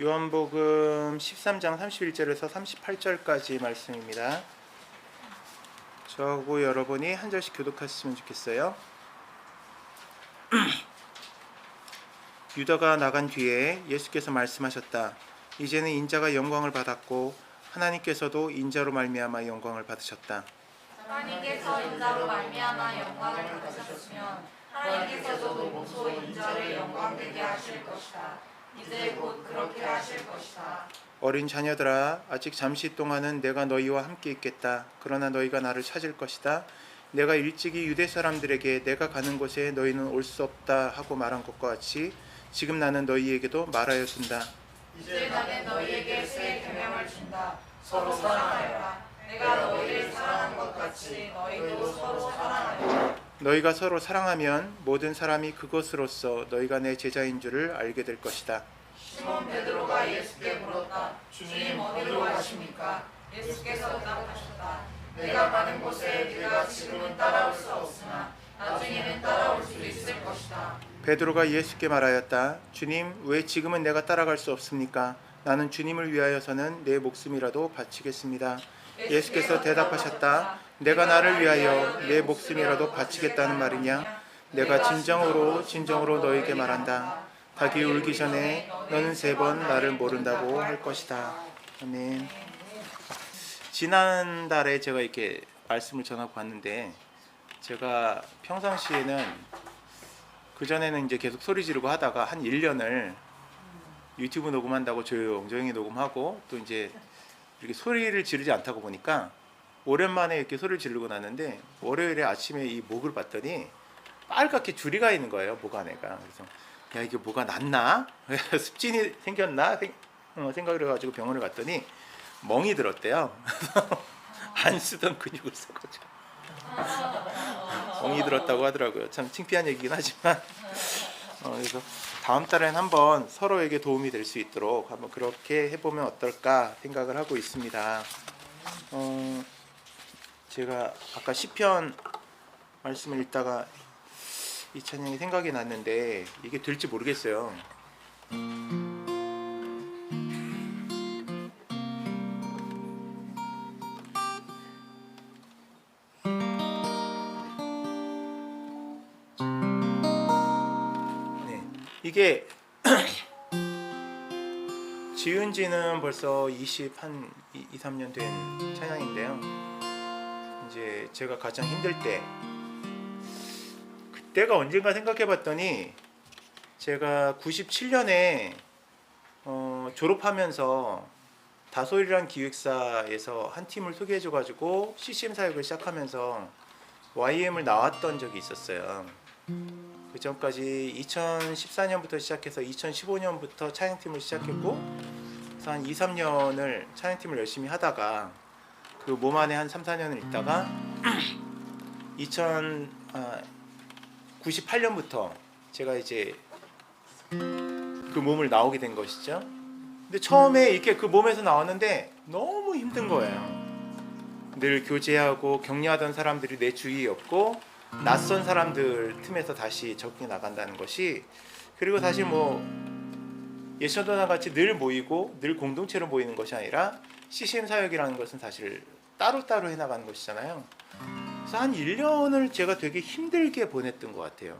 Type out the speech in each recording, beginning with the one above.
요한복음 13장 31절에서 38절까지 말씀입니다. 저하고 여러분이 한 절씩 교독하셨으면 좋겠어요. 유다가 나간 뒤에 예수께서 말씀하셨다. 이제는 인자가 영광을 받았고 하나님께서도 인자로 말미암아 영광을 받으셨다. 하나님께서 인자로 말미암아 영광을 받으셨으면 하나님께서도 몸소 인자를 영광되게 하실 것이다. 이제 곧 그렇게 하실 것이다. 어린 자녀들아, 아직 잠시 동안은 내가 너희와 함께 있겠다. 그러나 너희가 나를 찾을 것이다. 내가 일찍이 유대 사람들에게 내가 가는 곳에 너희는 올 수 없다 하고 말한 것과 같이 지금 나는 너희에게도 말하였습니다. 이제 나는 너희에게 새 계명을 준다. 서로 사랑하여라. 내가 너희를 사랑한 것 같이 너희도 서로 사랑하여라. 너희가 서로 사랑하면 모든 사람이 그것으로써 너희가 내 제자인 줄을 알게 될 것이다. 시몬 베드로가 예수께 물었다. 주님, 어디로 가십니까? 예수께서 대답하셨다. 내가 가는 곳에 네가 지금은 따라올 수 없으나 나중에는 따라올 수 있을 것이다. 베드로가 예수께 말하였다. 주님, 왜 지금은 내가 따라갈 수 없습니까? 나는 주님을 위하여서는 내 목숨이라도 바치겠습니다. 예수께서 대답하셨다. 내가 나를 위하여 내 목숨이라도 바치겠다는 말이냐? 내가 진정으로 너에게 말한다. 닭이 울기 전에 너는 3번 나를 모른다고 할 것이다. 아멘. 지난달에 제가 이렇게 말씀을 전하고 왔는데, 제가 평상시에는 그전에는 이제 계속 소리 지르고 하다가 한 1년을 유튜브 녹음한다고 조용히 녹음하고 또 이제 이렇게 소리를 지르지 않다고 보니까 오랜만에 이렇게 소리를 지르고 났는데, 월요일에 아침에 이 목을 봤더니 빨갛게 주리가 있는 거예요, 목 안에가. 그래서 야, 이게 뭐가 났나? 습진이 생겼나? 생각을 해가지고 병원을 갔더니 멍이 들었대요. 안 쓰던 근육을 써가지고 멍이 들었다고 하더라고요. 참 창피한 얘기긴 하지만 그래서 다음 달엔 한번 서로에게 도움이 될 수 있도록 한번 그렇게 해보면 어떨까 생각을 하고 있습니다. 제가 아까 시편 말씀을 읽다가 이 찬양이 생각이 났는데 이게 될지 모르겠어요. 네, 이게 지은 지는 벌써 23년 된 찬양인데요. 이제 제가 가장 힘들 때, 그때가 언젠가 생각해 봤더니 제가 97년에 졸업하면서 다솔이란 기획사에서 한 팀을 소개해 줘 가지고 CCM 사역을 시작하면서 YM을 나왔던 적이 있었어요. 그 전까지 2014년부터 시작해서 2015년부터 찬양팀을 시작했고, 그래서 한 2, 3년을 찬양팀을 열심히 하다가 그 몸 안에 한 3, 4년을 있다가 98년부터 제가 이제 그 몸을 나오게 된 것이죠. 근데 처음에 이렇게 그 몸에서 나왔는데 너무 힘든 거예요. 늘 교제하고 격려하던 사람들이 내 주위에 없고 낯선 사람들 틈에서 다시 적응해 나간다는 것이, 그리고 사실 뭐 예전과 같이 늘 모이고 늘 공동체로 모이는 것이 아니라 CCM 사역이라는 것은 사실 따로따로 해나가는 것이잖아요. 그래서 한 1년을 제가 되게 힘들게 보냈던 것 같아요.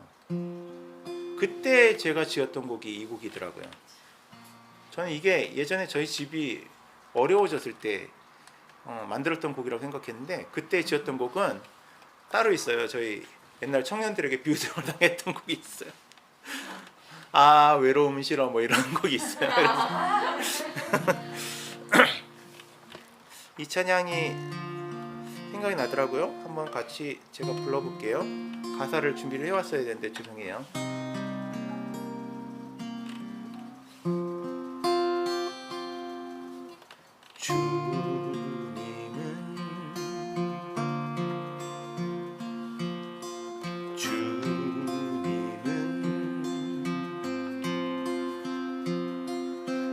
그때 제가 지었던 곡이 이 곡이더라고요. 저는 이게 예전에 저희 집이 어려워졌을 때 만들었던 곡이라고 생각했는데, 그때 지었던 곡은 따로 있어요. 저희 옛날 청년들에게 비웃음을 당했던 곡이 있어요. 아, 외로움 싫어 뭐 이런 곡이 있어요. 이 찬양이 생각이 나더라고요. 한번 같이 제가 불러볼게요. 가사를 준비를 해왔어야 되는데 죄송해요.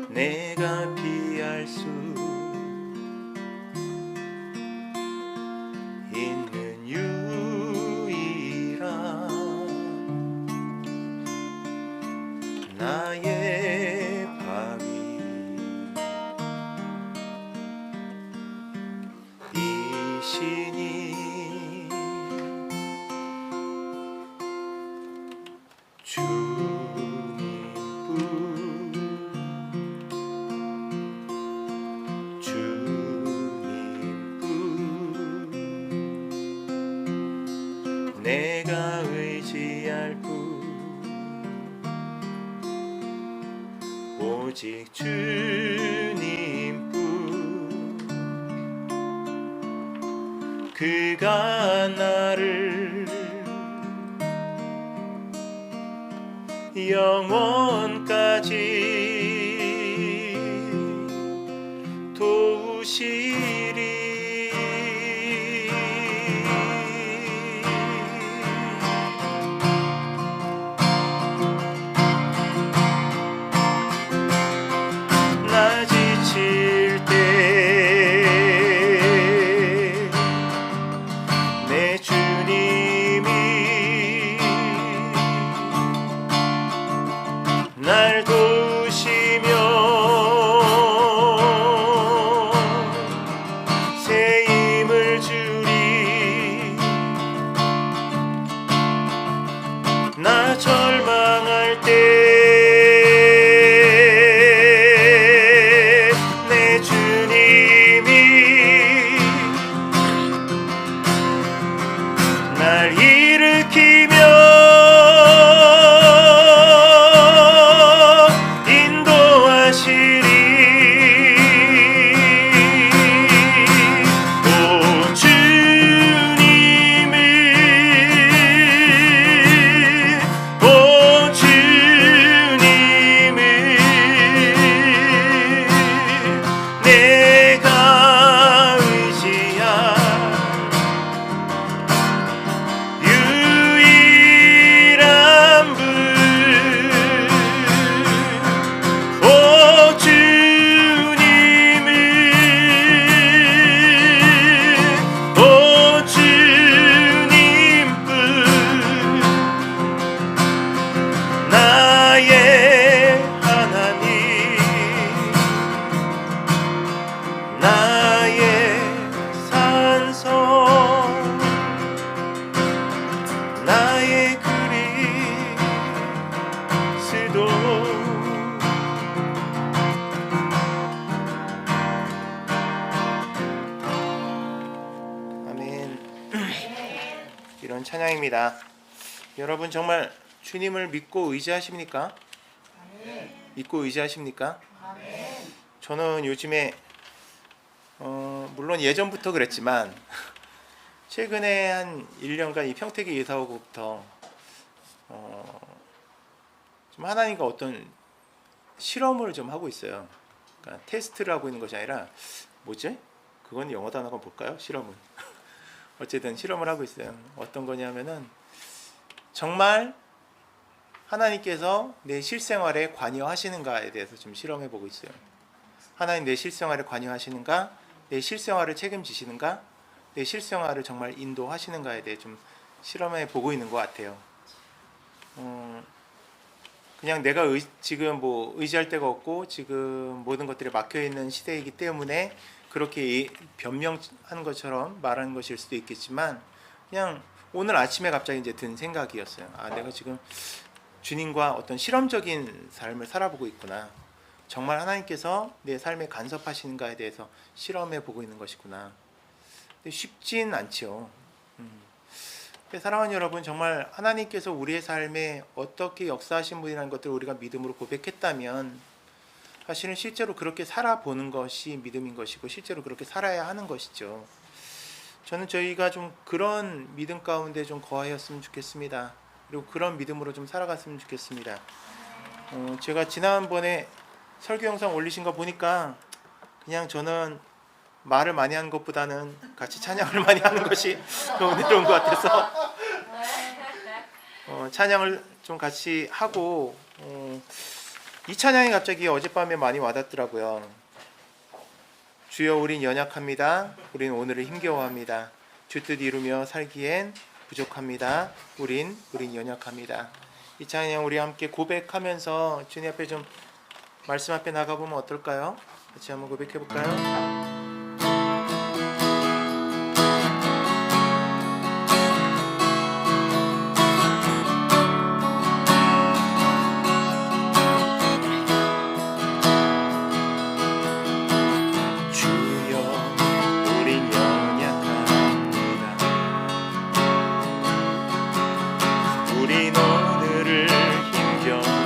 내가 피할 수 있는 유일한 나의 바위 오직 주님뿐. 그가 나를 영원까지 도우시리. 나 지칠 때 내 주님이 날 도우시며 새 힘을 주리. 나 절망할 때 내 주님이 날 일으키며 인도하시리. 오 주님을, 오 주님을 내가 의지한 유일한 분. 오 주님을, 오 주님뿐 나의 하나님, 나의 산성, 나의 그리스도. 아멘. 이런 찬양입니다. 여러분 정말 주님을 믿고 의지하십니까? 믿고 의지하십니까? 저는 요즘에 물론 예전부터 그랬지만 최근에 한 1년간 이 평택에 이사 오고부터 좀 하나님과 어떤 실험을 좀 하고 있어요. 그러니까 테스트를 하고 있는 것이 아니라 뭐지? 그건 영어 단어가 뭘까요? 실험은. 어쨌든 실험을 하고 있어요. 어떤 거냐면은 정말 하나님께서 내 실생활에 관여하시는가에 대해서 좀 실험해 보고 있어요. 하나님 내 실생활에 관여하시는가? 내 실생활을 책임지시는가? 내 실생활을 정말 인도하시는가에 대해 좀 실험해 보고 있는 것 같아요. 그냥 내가 지금 뭐 의지할 데가 없고 지금 모든 것들이 막혀 있는 시대이기 때문에 그렇게 변명한 것처럼 말하는 것일 수도 있겠지만, 그냥 오늘 아침에 갑자기 이제 든 생각이었어요. 아, 내가 지금 주님과 어떤 실험적인 삶을 살아보고 있구나. 정말 하나님께서 내 삶에 간섭하시는가에 대해서 실험해 보고 있는 것이구나. 근데 쉽진 않죠. 사랑하는 여러분, 정말 하나님께서 우리의 삶에 어떻게 역사하신 분이라는 것들을 우리가 믿음으로 고백했다면 사실은 실제로 그렇게 살아보는 것이 믿음인 것이고 실제로 그렇게 살아야 하는 것이죠. 저는 저희가 좀 그런 믿음 가운데 좀 거하였으면 좋겠습니다. 그리고 그런 믿음으로 좀 살아갔으면 좋겠습니다. 제가 지난번에 설교 영상 올리신 거 보니까 그냥 저는 말을 많이 하는 것보다는 같이 찬양을 많이 하는 것이 더 은혜로운 것 같아서 찬양을 좀 같이 하고 이 찬양이 갑자기 어젯밤에 많이 와닿더라고요. 주여 우린 연약합니다. 우린 오늘을 힘겨워합니다. 주 뜻 이루며 살기엔 부족합니다. 우린 연약합니다. 이 찬양 우리 함께 고백하면서 주님 앞에 좀 말씀 앞에 나가보면 어떨까요? 같이 한번 고백해볼까요? 우린 오늘을 힘겨워합니다.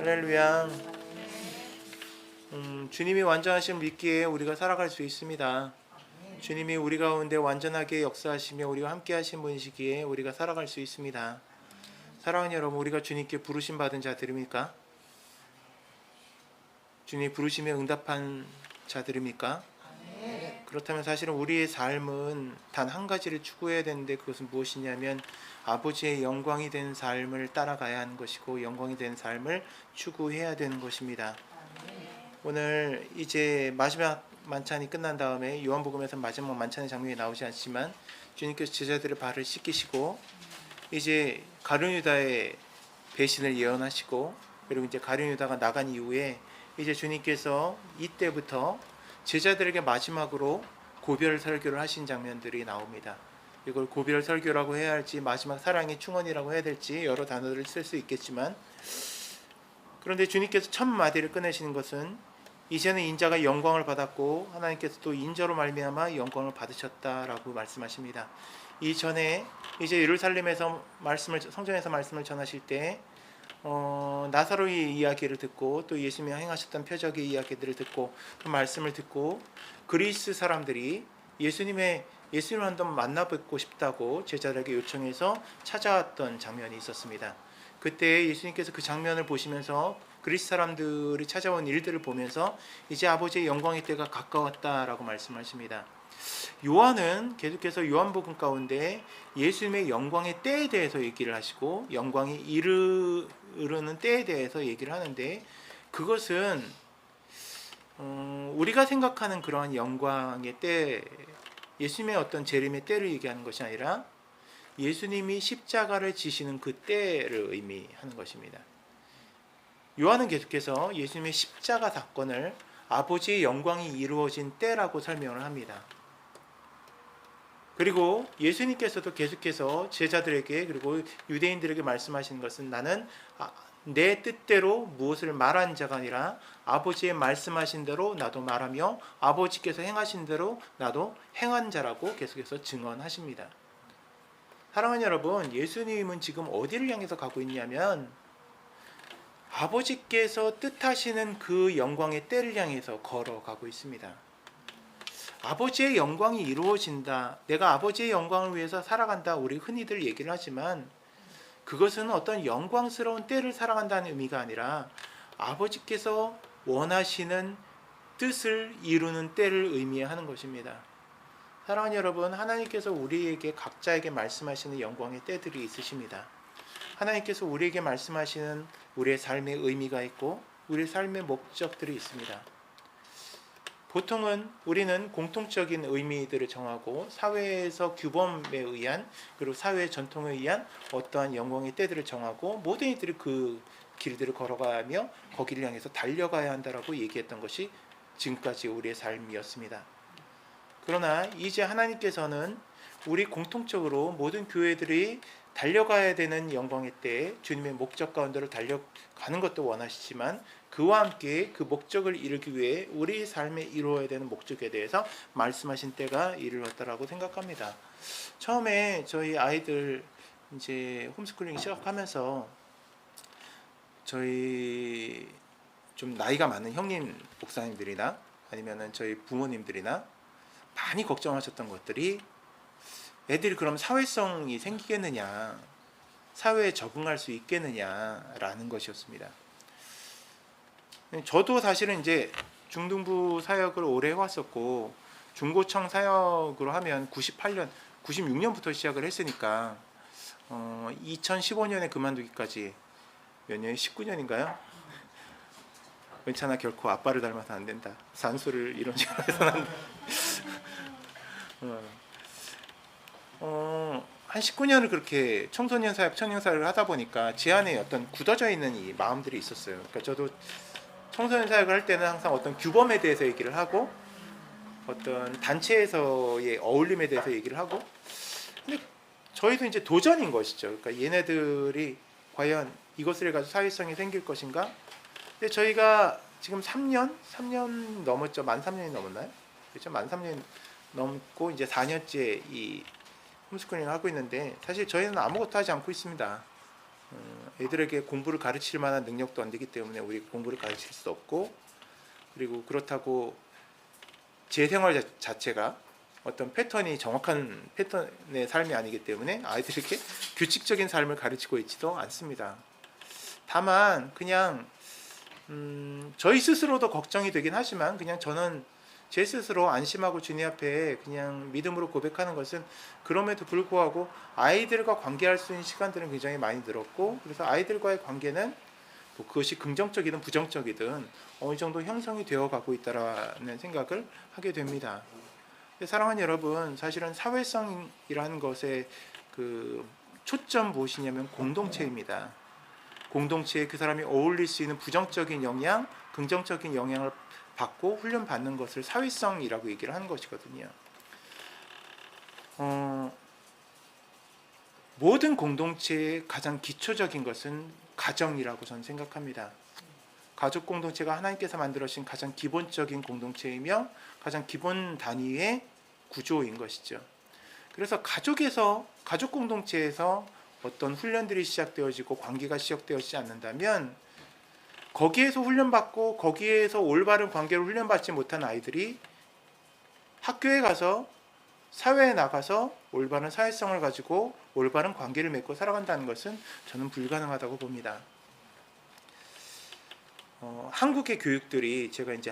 할렐루야. 주님이 완전하심을 믿기에 우리가 살아갈 수 있습니다. 주님이 우리 가운데 완전하게 역사하시며 우리와 함께 하신 분이시기에 우리가 살아갈 수 있습니다. 사랑하는 여러분, 우리가 주님께 부르심 받은 자들입니까? 주님이 부르심에 응답한 자들입니까? 그렇다면 사실은 우리의 삶은 단 한 가지를 추구해야 되는데, 그것은 무엇이냐면 아버지의 영광이 된 삶을 따라가야 하는 것이고, 영광이 된 삶을 추구해야 되는 것입니다. 오늘 이제 마지막 만찬이 끝난 다음에 요한복음에서 마지막 만찬의 장면이 나오지 않지만 주님께서 제자들의 발을 씻기시고 이제 가룟 유다의 배신을 예언하시고, 그리고 이제 가룟 유다가 나간 이후에 이제 주님께서 이때부터 제자들에게 마지막으로 고별 설교를 하신 장면들이 나옵니다. 이걸 고별 설교라고 해야 할지 마지막 사랑의 충언이라고 해야 될지 여러 단어를 쓸 수 있겠지만, 그런데 주님께서 첫 마디를 꺼내시는 것은 이제는 인자가 영광을 받았고 하나님께서 또 인자로 말미암아 영광을 받으셨다라고 말씀하십니다. 이전에 이제 예루살렘에서 성전에서 말씀을 전하실 때 나사로의 이야기를 듣고 또 예수님이 행하셨던 표적의 이야기들을 듣고 그 말씀을 듣고 그리스 사람들이 예수님을 한번 만나뵙고 싶다고 제자들에게 요청해서 찾아왔던 장면이 있었습니다. 그때 예수님께서 그 장면을 보시면서 그리스 사람들이 찾아온 일들을 보면서 이제 아버지의 영광의 때가 가까웠다라고 말씀하십니다. 요한은 계속해서 요한복음 가운데 예수님의 영광의 때에 대해서 얘기를 하시고 영광이 이르는 때에 대해서 얘기를 하는데, 그것은 우리가 생각하는 그러한 영광의 때, 예수님의 어떤 재림의 때를 얘기하는 것이 아니라 예수님이 십자가를 지시는 그 때를 의미하는 것입니다. 요한은 계속해서 예수님의 십자가 사건을 아버지의 영광이 이루어진 때라고 설명을 합니다. 그리고 예수님께서도 계속해서 제자들에게 그리고 유대인들에게 말씀하시는 것은 나는 내 뜻대로 무엇을 말한 자가 아니라 아버지의 말씀하신 대로 나도 말하며 아버지께서 행하신 대로 나도 행한 자라고 계속해서 증언하십니다. 사랑하는 여러분, 예수님은 지금 어디를 향해서 가고 있냐면 아버지께서 뜻하시는 그 영광의 때를 향해서 걸어가고 있습니다. 아버지의 영광이 이루어진다, 내가 아버지의 영광을 위해서 살아간다, 우리 흔히들 얘기를 하지만 그것은 어떤 영광스러운 때를 살아간다는 의미가 아니라 아버지께서 원하시는 뜻을 이루는 때를 의미하는 것입니다. 사랑하는 여러분, 하나님께서 우리에게 각자에게 말씀하시는 영광의 때들이 있으십니다. 하나님께서 우리에게 말씀하시는 우리의 삶의 의미가 있고 우리의 삶의 목적들이 있습니다. 보통은 우리는 공통적인 의미들을 정하고 사회에서 규범에 의한 그리고 사회의 전통에 의한 어떠한 영광의 때들을 정하고 모든 이들이 그 길들을 걸어가며 거기를 향해서 달려가야 한다라고 얘기했던 것이 지금까지 우리의 삶이었습니다. 그러나 이제 하나님께서는 우리 공통적으로 모든 교회들이 달려가야 되는 영광의 때에 주님의 목적 가운데로 달려가는 것도 원하시지만 그와 함께 그 목적을 이루기 위해 우리 삶에 이루어야 되는 목적에 대해서 말씀하신 때가 이르렀다라고 생각합니다. 처음에 저희 아이들 이제 홈스쿨링 시작하면서 저희 좀 나이가 많은 형님 목사님들이나 아니면은 저희 부모님들이나 많이 걱정하셨던 것들이 애들이 그럼 사회성이 생기겠느냐, 사회에 적응할 수 있겠느냐라는 것이었습니다. 저도 사실은 이제 중등부 사역을 오래 해왔었고 중고청 사역으로 하면 96년부터 시작을 했으니까 2015년에 그만두기까지 몇 년이 19년인가요? 괜찮아, 결코 아빠를 닮아서 안 된다. 산소를 이런 식으로 해서는 안 돼. 한 19년을 그렇게 청소년 사역, 청년 사역을 하다 보니까 제 안에 어떤 굳어져 있는 이 마음들이 있었어요. 그러니까 저도 청소년 사역을 할 때는 항상 어떤 규범에 대해서 얘기를 하고 어떤 단체에서의 어울림에 대해서 얘기를 하고, 근데 저희도 이제 도전인 것이죠. 그러니까 얘네들이 과연 이것을 가지고 사회성이 생길 것인가? 근데 저희가 지금 3년 넘었죠. 만 3년이 넘었나요? 그렇죠? 만 3년 넘고 이제 4년째 이 홈스쿨링을 하고 있는데 사실 저희는 아무것도 하지 않고 있습니다. 애들에게 공부를 가르칠 만한 능력도 안 되기 때문에 우리 공부를 가르칠 수 없고, 그리고 그렇다고 제 생활 자체가 어떤 패턴이 정확한 패턴의 삶이 아니기 때문에 아이들에게 규칙적인 삶을 가르치고 있지도 않습니다. 다만 그냥 저희 스스로도 걱정이 되긴 하지만, 그냥 저는 제 스스로 안심하고 주님 앞에 그냥 믿음으로 고백하는 것은, 그럼에도 불구하고 아이들과 관계할 수 있는 시간들은 굉장히 많이 늘었고, 그래서 아이들과의 관계는 뭐 그것이 긍정적이든 부정적이든 어느 정도 형성이 되어 가고 있다라는 생각을 하게 됩니다. 사랑하는 여러분, 사실은 사회성이라는 것의 그 초점 무엇이냐면 공동체입니다. 공동체에 그 사람이 어울릴 수 있는 부정적인 영향, 긍정적인 영향을 받고 훈련받는 것을 사회성이라고 얘기를 하는 것이거든요. 모든 공동체의 가장 기초적인 것은 가정이라고 저는 생각합니다. 가족 공동체가 하나님께서 만들어주신 가장 기본적인 공동체이며 가장 기본 단위의 구조인 것이죠. 그래서 가족 공동체에서 어떤 훈련들이 시작되어지고 관계가 시작되어지지 않는다면, 거기에서 훈련받고 거기에서 올바른 관계를 훈련받지 못한 아이들이 학교에 가서 사회에 나가서 올바른 사회성을 가지고 올바른 관계를 맺고 살아간다는 것은 저는 불가능하다고 봅니다. 한국의 교육들이 제가 이제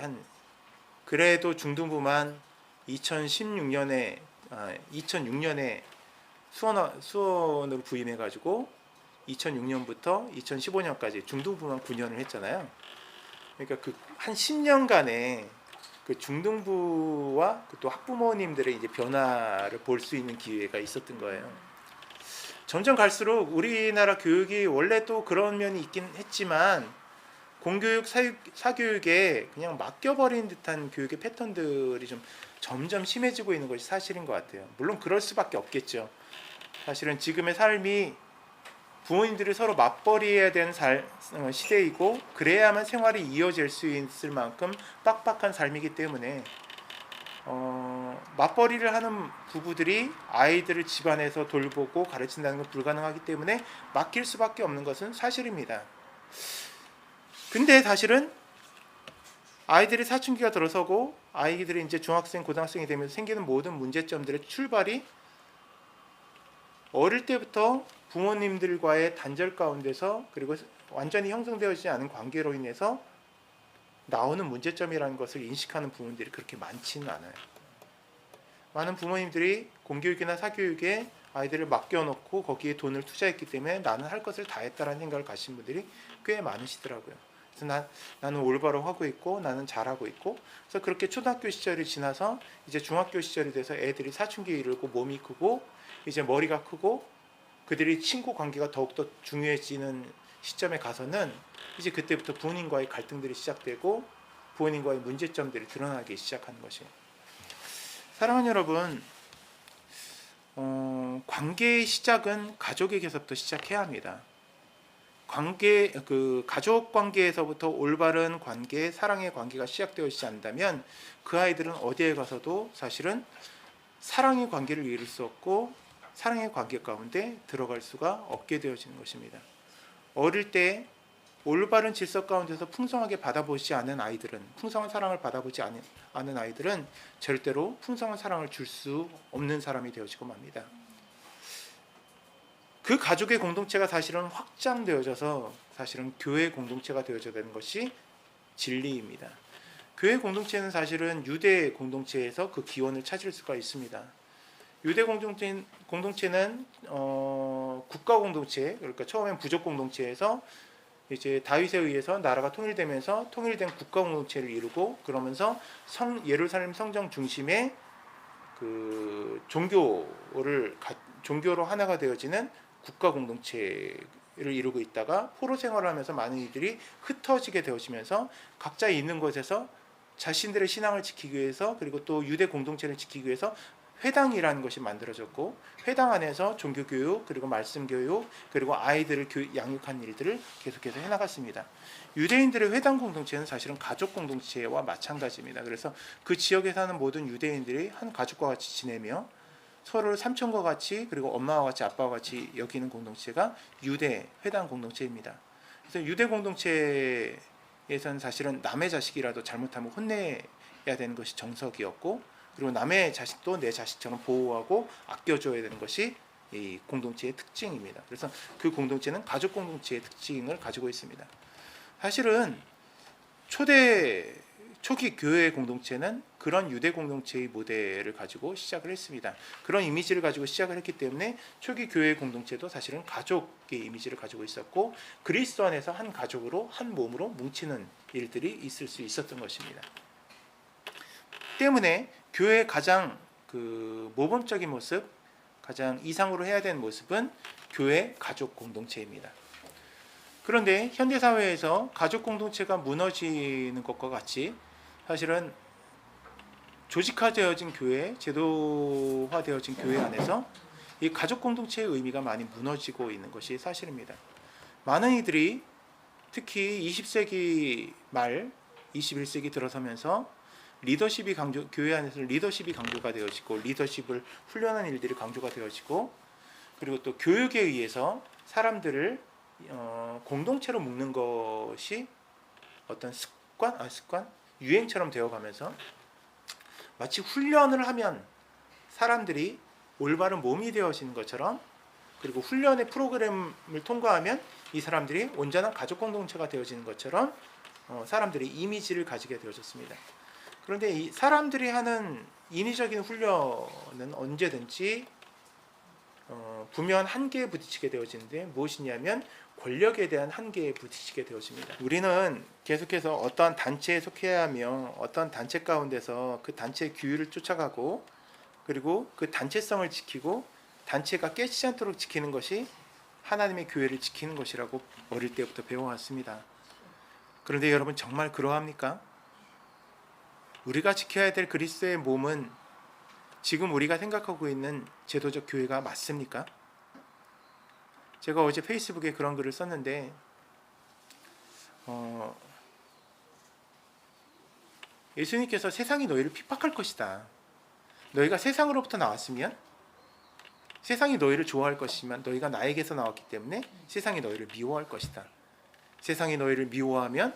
그래도 중등부만 2006년에 수원으로 부임해가지고 2006년부터 2015년까지 중등부만 9년을 했잖아요. 그러니까 그 한 10년간의 그 중등부와 또 학부모님들의 이제 변화를 볼 수 있는 기회가 있었던 거예요. 점점 갈수록 우리나라 교육이 원래 또 그런 면이 있긴 했지만, 공교육, 사교육에 그냥 맡겨버린 듯한 교육의 패턴들이 좀 점점 심해지고 있는 것이 사실인 것 같아요. 물론 그럴 수밖에 없겠죠. 사실은 지금의 삶이 부모님들이 서로 맞벌이해야 되는 시대이고, 그래야만 생활이 이어질 수 있을 만큼 빡빡한 삶이기 때문에 맞벌이를 하는 부부들이 아이들을 집안에서 돌보고 가르친다는 건 불가능하기 때문에 맡길 수밖에 없는 것은 사실입니다. 근데 사실은 아이들이 사춘기가 들어서고 아이들이 이제 중학생, 고등학생이 되면서 생기는 모든 문제점들의 출발이 어릴 때부터 부모님들과의 단절 가운데서, 그리고 완전히 형성되어지지 않은 관계로 인해서 나오는 문제점이라는 것을 인식하는 부모님들이 그렇게 많지는 않아요. 많은 부모님들이 공교육이나 사교육에 아이들을 맡겨놓고 거기에 돈을 투자했기 때문에 나는 할 것을 다 했다라는 생각을 가진 분들이 꽤 많으시더라고요. 그래서 나는 올바로 하고 있고 나는 잘하고 있고, 그래서 그렇게 초등학교 시절이 지나서 이제 중학교 시절이 돼서 애들이 사춘기에 이르고 몸이 크고 이제 머리가 크고 그들이 친구 관계가 더욱더 중요해지는 시점에 가서는 이제 그때부터 부모님과의 갈등들이 시작되고 부모님과의 문제점들이 드러나기 시작하는 것이에요. 사랑하는 여러분, 관계의 시작은 가족에게서부터 시작해야 합니다. 가족 관계에서부터 올바른 관계, 사랑의 관계가 시작되어지지 않는다면 그 아이들은 어디에 가서도 사실은 사랑의 관계를 이룰 수 없고 사랑의 관계 가운데 들어갈 수가 없게 되어지는 것입니다. 어릴 때 올바른 질서 가운데서 풍성하게 받아보지 않은 아이들은, 풍성한 사랑을 받아보지 않은 아이들은 절대로 풍성한 사랑을 줄 수 없는 사람이 되어지고 맙니다. 그 가족의 공동체가 사실은 확장되어져서 사실은 교회 공동체가 되어져야 되는 것이 진리입니다. 교회 공동체는 사실은 유대 공동체에서 그 기원을 찾을 수가 있습니다. 유대 공동체는 국가 공동체, 그러니까 처음엔 부족 공동체에서 이제 다윗에 의해서 나라가 통일되면서 통일된 국가 공동체를 이루고, 그러면서 예루살렘 성정 중심의 그 종교로 하나가 되어지는 국가 공동체를 이루고 있다가 포로 생활을 하면서 많은 이들이 흩어지게 되어지면서 각자 있는 곳에서 자신들의 신앙을 지키기 위해서, 그리고 또 유대 공동체를 지키기 위해서 회당이라는 것이 만들어졌고, 회당 안에서 종교교육, 그리고 말씀교육, 그리고 아이들을 양육하는 일들을 계속해서 해나갔습니다. 유대인들의 회당 공동체는 사실은 가족 공동체와 마찬가지입니다. 그래서 그 지역에 사는 모든 유대인들이 한 가족과 같이 지내며 서로를 삼촌과 같이 그리고 엄마와 같이 아빠와 같이 여기는 공동체가 유대 회당 공동체입니다. 그래서 유대 공동체에서는 사실은 남의 자식이라도 잘못하면 혼내야 되는 것이 정석이었고, 그리고 남의 자식도 내 자식처럼 보호하고 아껴줘야 되는 것이 이 공동체의 특징입니다. 그래서 그 공동체는 가족 공동체의 특징을 가지고 있습니다. 사실은 초기 교회 공동체는 그런 유대 공동체의 모델을 가지고 시작을 했습니다. 그런 이미지를 가지고 시작을 했기 때문에 초기 교회 공동체도 사실은 가족의 이미지를 가지고 있었고, 그리스도 안에서 한 가족으로 한 몸으로 뭉치는 일들이 있을 수 있었던 것입니다. 때문에 교회의 가장 모범적인 모습, 가장 이상으로 해야 되는 모습은 교회 가족 공동체입니다. 그런데 현대사회에서 가족 공동체가 무너지는 것과 같이 사실은 조직화되어진 교회, 제도화되어진 교회 안에서 이 가족 공동체의 의미가 많이 무너지고 있는 것이 사실입니다. 많은 이들이 특히 20세기 말 21세기 들어서면서 교회 안에서 리더십이 강조가 되어지고, 리더십을 훈련하는 일들이 강조가 되어지고, 그리고 또 교육에 의해서 사람들을 공동체로 묶는 것이 어떤 유행처럼 되어가면서 마치 훈련을 하면 사람들이 올바른 몸이 되어지는 것처럼, 그리고 훈련의 프로그램을 통과하면 이 사람들이 온전한 가족 공동체가 되어지는 것처럼 사람들이 이미지를 가지게 되어졌습니다. 그런데 이 사람들이 하는 인위적인 훈련은 언제든지 분명한 한계에 부딪히게 되어지는데, 무엇이냐면 권력에 대한 한계에 부딪히게 되어집니다. 우리는 계속해서 어떠한 단체에 속해야 하며 어떤 단체 가운데서 그 단체의 규율을 쫓아가고, 그리고 그 단체성을 지키고 단체가 깨지지 않도록 지키는 것이 하나님의 교회를 지키는 것이라고 어릴 때부터 배워왔습니다. 그런데 여러분, 정말 그러합니까? 우리가 지켜야 될 그리스도의 몸은 지금 우리가 생각하고 있는 제도적 교회가 맞습니까? 제가 어제 페이스북에 그런 글을 썼는데, 예수님께서 세상이 너희를 핍박할 것이다. 너희가 세상으로부터 나왔으면 세상이 너희를 좋아할 것이지만 너희가 나에게서 나왔기 때문에 세상이 너희를 미워할 것이다. 세상이 너희를 미워하면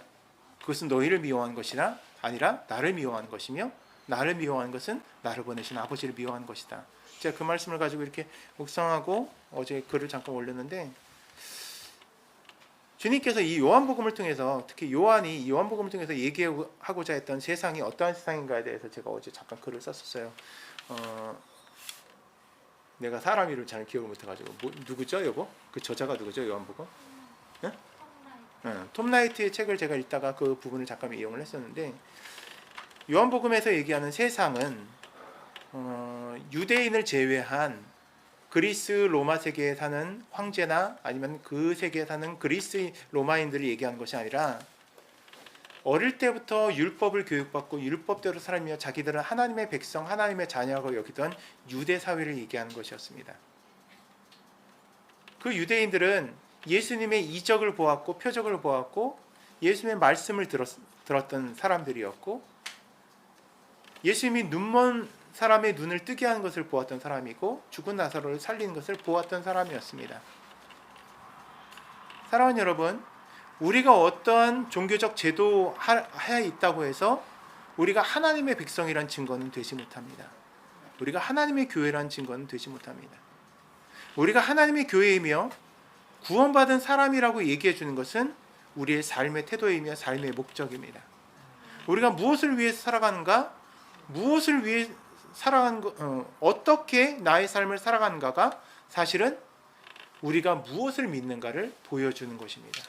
그것은 너희를 미워하는 것이나 아니라 나를 미워하는 것이며, 나를 미워하는 것은 나를 보내신 아버지를 미워하는 것이다. 제가 그 말씀을 가지고 이렇게 묵상하고 어제 글을 잠깐 올렸는데, 주님께서 이 요한복음을 통해서, 특히 요한이 이 요한복음을 통해서 얘기하고자 했던 세상이 어떠한 세상인가에 대해서 제가 어제 잠깐 글을 썼었어요. 내가 사람 이름을 잘 기억을 못해가지고 누구죠, 여보? 그 저자가 누구죠, 요한복음? 네? 톰 라이트의 책을 제가 읽다가 그 부분을 잠깐 이용을 했었는데, 요한복음에서 얘기하는 세상은 유대인을 제외한 그리스 로마 세계에 사는 황제나 아니면 그 세계에 사는 그리스 로마인들을 얘기하는 것이 아니라, 어릴 때부터 율법을 교육받고 율법대로 살며 자기들은 하나님의 백성, 하나님의 자녀라고 여기던 유대 사회를 얘기하는 것이었습니다. 그 유대인들은 예수님의 이적을 보았고 표적을 보았고 예수님의 말씀을 들었던 사람들이었고, 예수님이 눈먼 사람의 눈을 뜨게 하는 것을 보았던 사람이고, 죽은 나사로를 살리는 것을 보았던 사람이었습니다. 사랑하는 여러분, 우리가 어떠한 종교적 제도하에 있다고 해서 우리가 하나님의 백성이란 증거는 되지 못합니다. 우리가 하나님의 교회란 증거는 되지 못합니다. 우리가 하나님의 교회이며 구원받은 사람이라고 얘기해 주는 것은 우리의 삶의 태도이며 삶의 목적입니다. 우리가 무엇을 위해서 살아가는가, 무엇을 위해 어떻게 나의 삶을 살아가는가가 사실은 우리가 무엇을 믿는가를 보여주는 것입니다.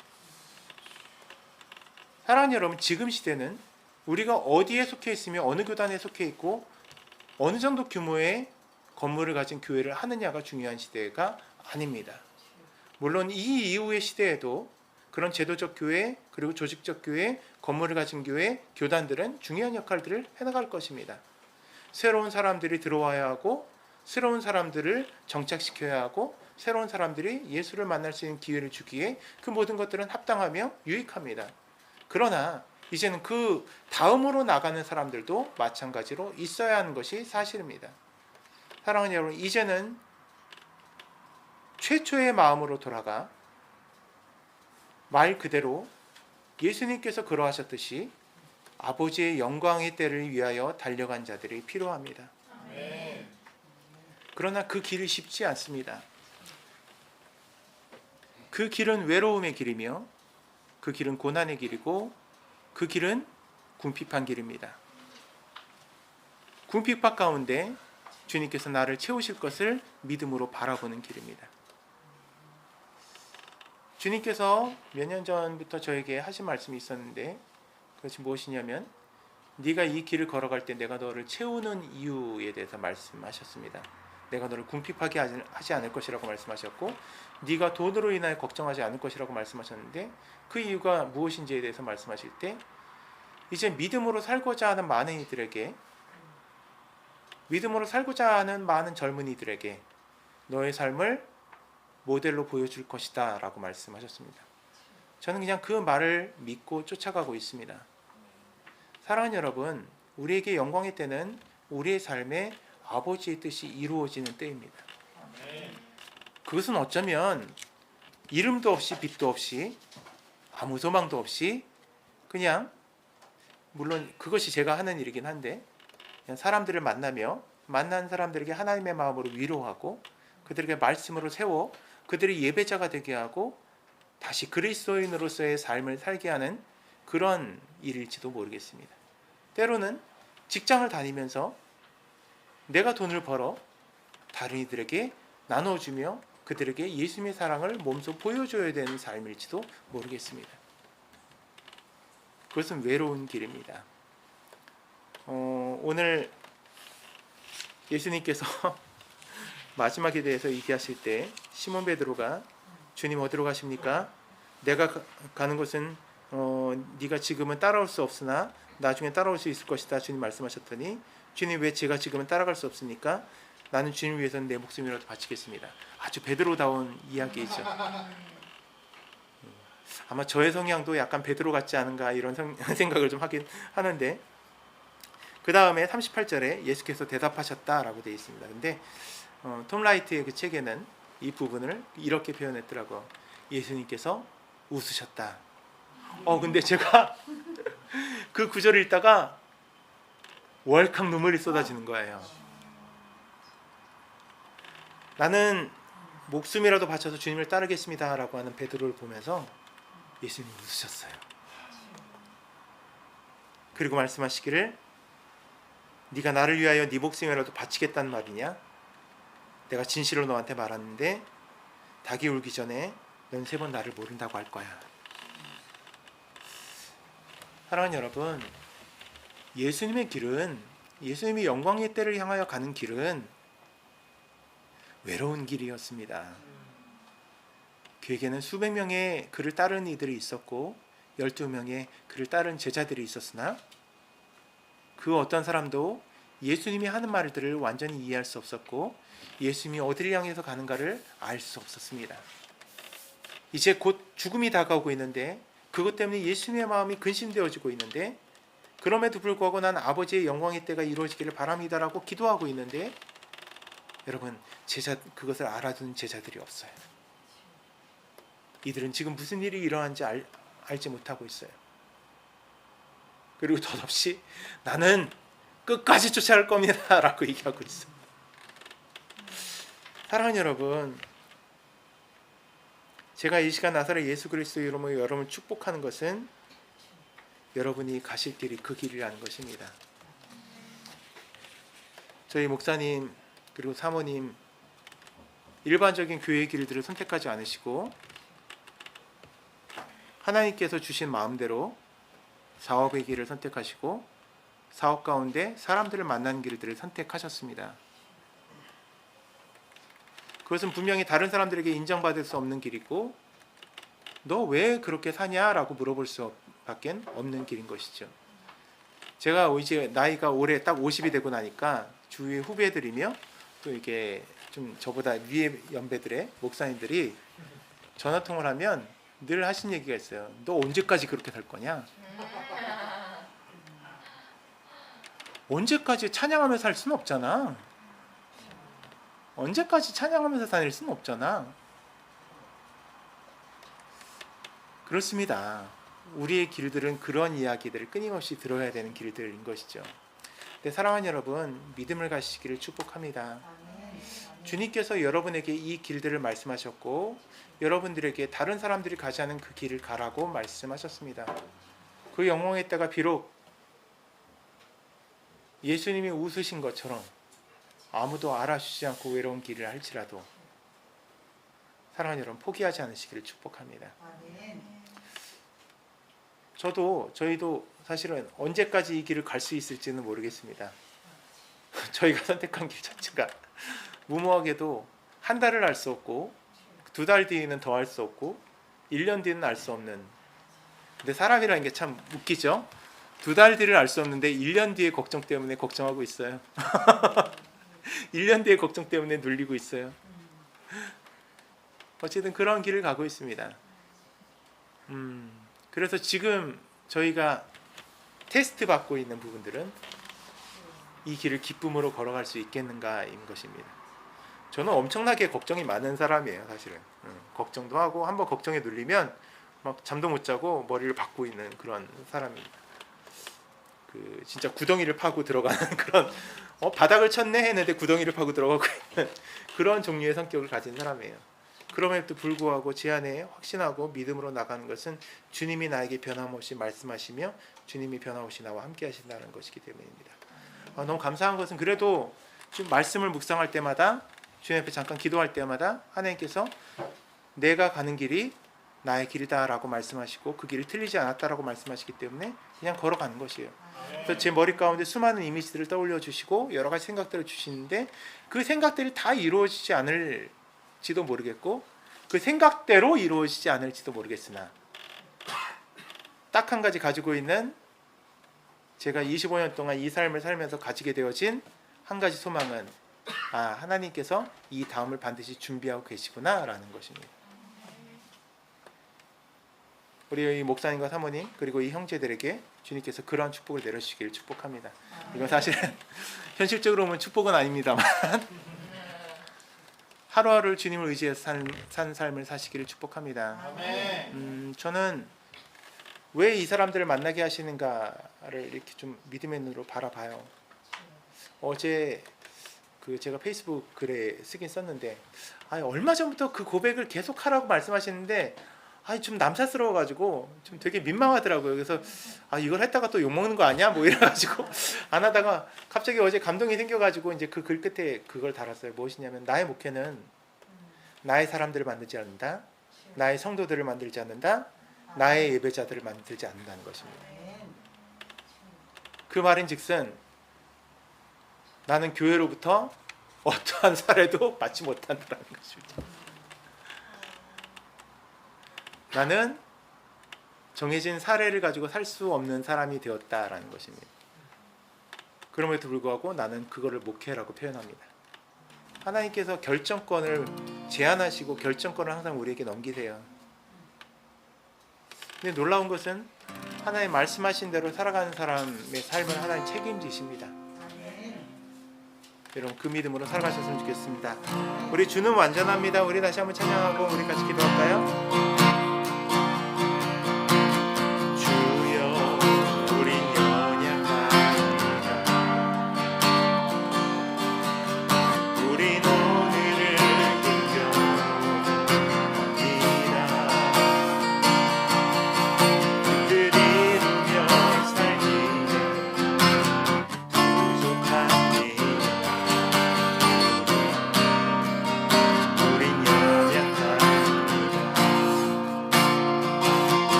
사랑하는 여러분, 지금 시대는 우리가 어디에 속해 있으며 어느 교단에 속해 있고 어느 정도 규모의 건물을 가진 교회를 하느냐가 중요한 시대가 아닙니다. 물론 이 이후의 시대에도 그런 제도적 교회, 그리고 조직적 교회, 건물을 가진 교회, 교단들은 중요한 역할들을 해나갈 것입니다. 새로운 사람들이 들어와야 하고, 새로운 사람들을 정착시켜야 하고, 새로운 사람들이 예수를 만날 수 있는 기회를 주기에 그 모든 것들은 합당하며 유익합니다. 그러나 이제는 그 다음으로 나가는 사람들도 마찬가지로 있어야 하는 것이 사실입니다. 사랑하는 여러분, 이제는 최초의 마음으로 돌아가 말 그대로 예수님께서 그러하셨듯이 아버지의 영광의 때를 위하여 달려간 자들이 필요합니다. 그러나 그 길이 쉽지 않습니다. 그 길은 외로움의 길이며 그 길은 고난의 길이고 그 길은 궁핍한 길입니다. 궁핍한 가운데 주님께서 나를 채우실 것을 믿음으로 바라보는 길입니다. 주님께서 몇 년 전부터 저에게 하신 말씀이 있었는데 그것이 무엇이냐면 네가 이 길을 걸어갈 때 내가 너를 채우는 이유에 대해서 말씀하셨습니다. 내가 너를 궁핍하게 하지 않을 것이라고 말씀하셨고 네가 돈으로 인하여 걱정하지 않을 것이라고 말씀하셨는데 그 이유가 무엇인지에 대해서 말씀하실 때 이제 믿음으로 살고자 하는 많은 이들에게 믿음으로 살고자 하는 많은 젊은이들에게 너의 삶을 모델로 보여줄 것이다 라고 말씀하셨습니다. 저는 그냥 그 말을 믿고 쫓아가고 있습니다. 사랑하는 여러분, 우리에게 영광의 때는 우리의 삶에 아버지의 뜻이 이루어지는 때입니다. 그것은 어쩌면 이름도 없이 빛도 없이 아무 소망도 없이 그냥 물론 그것이 제가 하는 일이긴 한데 그냥 사람들을 만나며 만난 사람들에게 하나님의 마음으로 위로하고 그들에게 말씀으로 세워 그들이 예배자가 되게 하고 다시 그리스도인으로서의 삶을 살게 하는 그런 일일지도 모르겠습니다. 때로는 직장을 다니면서 내가 돈을 벌어 다른 이들에게 나눠주며 그들에게 예수님의 사랑을 몸소 보여줘야 되는 삶일지도 모르겠습니다. 그것은 외로운 길입니다. 오늘 예수님께서 마지막에 대해서 얘기하실 때 시몬 베드로가 주님 어디로 가십니까? 내가 가는 곳은 네가 지금은 따라올 수 없으나 나중에 따라올 수 있을 것이다. 주님 말씀하셨더니 주님 왜 제가 지금은 따라갈 수 없습니까? 나는 주님을 위해서는 내 목숨이라도 바치겠습니다. 아주 베드로다운 이야기이죠. 아마 저의 성향도 약간 베드로 같지 않은가 이런 생각을 좀 하긴 하는데 그 다음에 38절에 예수께서 대답하셨다라고 되어 있습니다. 근데 톰 라이트의 그 책에는 이 부분을 이렇게 표현했더라고. 예수님께서 웃으셨다. 근데 제가 그 구절을 읽다가 월칵 눈물이 쏟아지는 거예요. 나는 목숨이라도 바쳐서 주님을 따르겠습니다 라고 하는 베드로를 보면서 예수님이 웃으셨어요. 그리고 말씀하시기를 네가 나를 위하여 네 목숨이라도 바치겠다는 말이냐? 내가 진실로 너한테 말하는데 닭이 울기 전에 넌 3번 나를 모른다고 할 거야. 사랑하는 여러분, 예수님의 길은 예수님이 영광의 때를 향하여 가는 길은 외로운 길이었습니다. 그에게는 수백 명의 그를 따르는 이들이 있었고 12명의 그를 따르는 제자들이 있었으나 그 어떤 사람도 예수님이 하는 말들을 완전히 이해할 수 없었고 예수님이 어디를 향해서 가는가를 알 수 없었습니다. 이제 곧 죽음이 다가오고 있는데 그것 때문에 예수님의 마음이 근심되어지고 있는데 그럼에도 불구하고 난 아버지의 영광의 때가 이루어지기를 바랍니다라고 기도하고 있는데 여러분 그것을 알아두는 제자들이 없어요. 이들은 지금 무슨 일이 일어난지 알지 못하고 있어요. 그리고 덧없이 나는 끝까지 쫓아갈 겁니다 라고 얘기하고 있어요. 사랑하는 여러분, 제가 이 시간 나사렛 예수 그리스도의 이름으로 여러분을 축복하는 것은 여러분이 가실 길이 그 길이라는 것입니다. 저희 목사님 그리고 사모님 일반적인 교회의 길들을 선택하지 않으시고 하나님께서 주신 마음대로 사업의 길을 선택하시고 사업 가운데 사람들을 만나는 길들을 선택하셨습니다. 그것은 분명히 다른 사람들에게 인정받을 수 없는 길이고 너 왜 그렇게 사냐라고 물어볼 수밖에 없는 길인 것이죠. 제가 이제 나이가 올해 딱 50이 되고 나니까 주위의 후배들이며 또 이게 좀 저보다 위의 연배들의 목사님들이 전화통화를 하면 늘 하신 얘기가 있어요. 너 언제까지 그렇게 살 거냐? 언제까지 찬양하며 살 수는 없잖아. 언제까지 찬양하면서 다닐 수는 없잖아. 그렇습니다. 우리의 길들은 그런 이야기들을 끊임없이 들어야 되는 길들인 것이죠. 네, 사랑하는 여러분, 믿음을 가지시기를 축복합니다. 주님께서 여러분에게 이 길들을 말씀하셨고 여러분들에게 다른 사람들이 가지 않은 그 길을 가라고 말씀하셨습니다. 그 영광의 때가 비록 예수님이 웃으신 것처럼 아무도 알아주지 않고 외로운 길을 할지라도 사랑하는 여러분, 포기하지 않으시기를 축복합니다. 저희도 사실은 언제까지 이 길을 갈 수 있을지는 모르겠습니다. 저희가 선택한 길 자체가 무모하게도 한 달을 알 수 없고 2달 뒤에는 더 알 수 없고 1년 뒤에는 알 수 없는, 근데 사람이라는 게 참 웃기죠. 2달 뒤를 알 수 없는데 1년 뒤의 걱정 때문에 걱정하고 있어요. 1년 뒤의 걱정 때문에 눌리고 있어요. 어쨌든 그런 길을 가고 있습니다. 그래서 지금 저희가 테스트 받고 있는 부분들은 이 길을 기쁨으로 걸어갈 수 있겠는가인 것입니다. 저는 엄청나게 걱정이 많은 사람이에요, 사실은. 걱정도 하고 한번 걱정에 눌리면 막 잠도 못 자고 머리를 박고 있는 그런 사람입니다. 진짜 구덩이를 파고 들어가는 그런 바닥을 쳤네 했는데 구덩이를 파고 들어가고 있는 그런 종류의 성격을 가진 사람이에요. 그럼에도 불구하고 제 안에 확신하고 믿음으로 나가는 것은 주님이 나에게 변함없이 말씀하시며 주님이 변함없이 나와 함께 하신다는 것이기 때문입니다. 너무 감사한 것은 그래도 지금 말씀을 묵상할 때마다 주님 앞에 잠깐 기도할 때마다 하나님께서 내가 가는 길이 나의 길이다라고 말씀하시고 그 길이 틀리지 않았다라고 말씀하시기 때문에 그냥 걸어가는 것이에요. 그래서 제 머리 가운데 수많은 이미지들을 떠올려 주시고 여러 가지 생각들을 주시는데 그 생각들이 다 이루어지지 않을지도 모르겠고 그 생각대로 이루어지지 않을지도 모르겠으나 딱 한 가지 가지고 있는, 제가 25년 동안 이 삶을 살면서 가지게 되어진 한 가지 소망은 하나님께서 이 다음을 반드시 준비하고 계시구나 라는 것입니다. 우리 이 목사님과 사모님 그리고 이 형제들에게 주님께서 그러한 축복을 내려주시기를 축복합니다. 이건 사실은 현실적으로 보면 축복은 아닙니다만 하루하루를 주님을 의지해서 산 삶을 사시기를 축복합니다. 저는 왜 이 사람들을 만나게 하시는가를 이렇게 좀 믿음의 눈으로 바라봐요. 어제 제가 페이스북 글에 쓰긴 썼는데 얼마 전부터 그 고백을 계속 하라고 말씀하시는데 좀 남사스러워가지고 좀 되게 민망하더라고요. 그래서 이걸 했다가 또 욕먹는 거 아니야? 뭐 이래가지고 안 하다가 갑자기 어제 감동이 생겨가지고 이제 그 글 끝에 그걸 달았어요. 무엇이냐면 나의 목회는 나의 사람들을 만들지 않는다, 나의 성도들을 만들지 않는다, 나의 예배자들을 만들지 않는다는 것입니다. 그 말인즉슨 나는 교회로부터 어떠한 사례도 받지 못한다는 것입니다. 나는 정해진 사례를 가지고 살 수 없는 사람이 되었다라는 것입니다. 그럼에도 불구하고 나는 그거를 목회라고 표현합니다. 하나님께서 결정권을 제한하시고 결정권을 항상 우리에게 넘기세요. 근데 놀라운 것은 하나님 말씀하신 대로 살아가는 사람의 삶을 하나님 책임지십니다. 여러분 그 믿음으로 살아가셨으면 좋겠습니다. 우리 주는 완전합니다. 우리 다시 한번 찬양하고 우리 같이 기도할까요?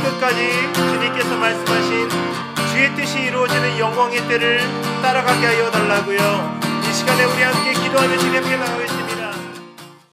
끝까지 주님께서 말씀하신 주의 뜻이 이루어지는 영광의 때를 따라가게 하여 달라고요. 이 시간에 우리 함께 기도하며 진행해 나가겠습니다.